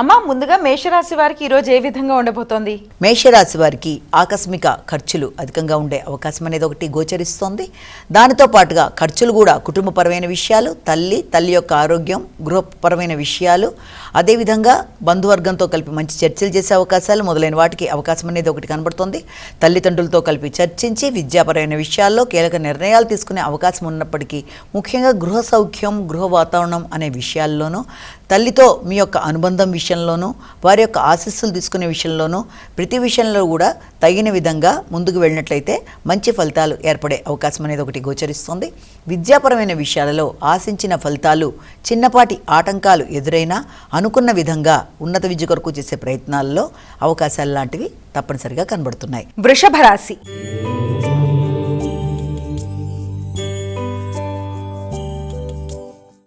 అమ్మ ముందుగా మేషరాశి వారికి ఈ రోజు ఏ విధంగా ఉండబోతోంది? మేషరాశి వారికి ఆకస్మిక ఖర్చులు అధికంగా ఉండే అవకాశం అనేది ఒకటి గోచరిస్తోంది. దానితో పాటుగా ఖర్చులు కూడా కుటుంబపరమైన విషయాలు, తల్లి యొక్క ఆరోగ్యం, గృహపరమైన విషయాలు, అదేవిధంగా బంధువర్గంతో కలిపి మంచి చర్చలు చేసే అవకాశాలు మొదలైన వాటికి అవకాశం అనేది ఒకటి కనబడుతోంది. తల్లిదండ్రులతో కలిపి చర్చించి విద్యాపరమైన విషయాల్లో కీలక నిర్ణయాలు తీసుకునే అవకాశం ఉన్నప్పటికీ ముఖ్యంగా గృహ సౌఖ్యం, గృహ వాతావరణం అనే విషయాల్లోనూ, తల్లితో మీ యొక్క అనుబంధం విషయంలోనూ, వారి యొక్క ఆశీస్సులు తీసుకునే విషయంలోనూ, ప్రతి విషయంలో కూడా తగిన విధంగా ముందుకు వెళ్ళినట్లయితే మంచి ఫలితాలు ఏర్పడే అవకాశం అనేది ఒకటి గోచరిస్తుంది. విద్యాపరమైన విషయాలలో ఆశించిన ఫలితాలు, చిన్నపాటి ఆటంకాలు ఎదురైనా అనుకున్న విధంగా ఉన్నత విద్య కొరకు చేసే ప్రయత్నాల్లో అవకాశాలు లాంటివి తప్పనిసరిగా కనబడుతున్నాయి. వృషభ రాశి.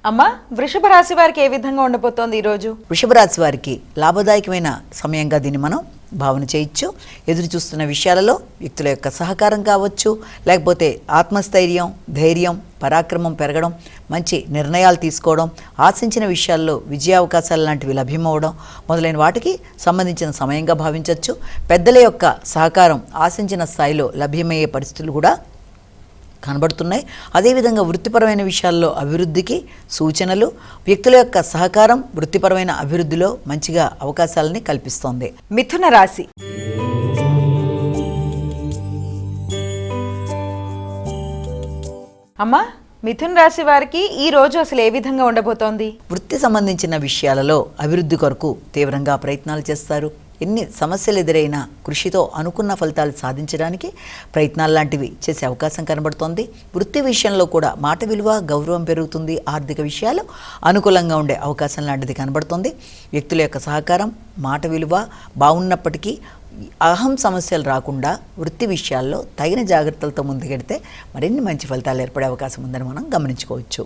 అమ్మా, వృషభ రాశి వారికి ఏ విధంగా ఉండబోతోంది ఈరోజు? వృషభ రాశి వారికి లాభదాయకమైన సమయంగా దీన్ని మనం భావన చేయొచ్చు. ఎదురు చూస్తున్న విషయాలలో వ్యక్తుల యొక్క సహకారం కావచ్చు, లేకపోతే ఆత్మస్థైర్యం, ధైర్యం, పరాక్రమం పెరగడం, మంచి నిర్ణయాలు తీసుకోవడం, ఆశించిన విషయాల్లో విజయావకాశాలు లాంటివి లభ్యమవడం మొదలైన వాటికి సంబంధించిన సమయంగా భావించవచ్చు. పెద్దల యొక్క సహకారం ఆశించిన స్థాయిలో లభ్యమయ్యే పరిస్థితులు కూడా కనబడుతున్నాయి. అదేవిధంగా వృత్తిపరమైన విషయాల్లో అభివృద్ధికి సూచనలు, వ్యక్తుల యొక్క సహకారం వృత్తిపరమైన అభివృద్ధిలో మంచిగా అవకాశాలని కల్పిస్తోంది. మిథున రాశి. అమ్మా, మిథున రాశి వారికి ఈ రోజు అసలు ఏ విధంగా ఉండబోతోంది? వృత్తి సంబంధించిన విషయాలలో అభివృద్ధి కొరకు తీవ్రంగా ప్రయత్నాలు చేస్తారు. ఎన్ని సమస్యలు ఎదురైనా కృషితో అనుకున్న ఫలితాలు సాధించడానికి ప్రయత్నాలు లాంటివి చేసే అవకాశం కనబడుతోంది. వృత్తి విషయంలో కూడా మాట విలువ, గౌరవం పెరుగుతుంది. ఆర్థిక విషయాలు అనుకూలంగా ఉండే అవకాశం లాంటిది కనబడుతోంది. వ్యక్తుల యొక్క సహకారం, మాట విలువ బాగున్నప్పటికీ అహం సమస్యలు రాకుండా వృత్తి విషయాల్లో తగిన జాగ్రత్తలతో ముందుకెడితే మరిన్ని మంచి ఫలితాలు ఏర్పడే అవకాశం ఉందని మనం గమనించుకోవచ్చు.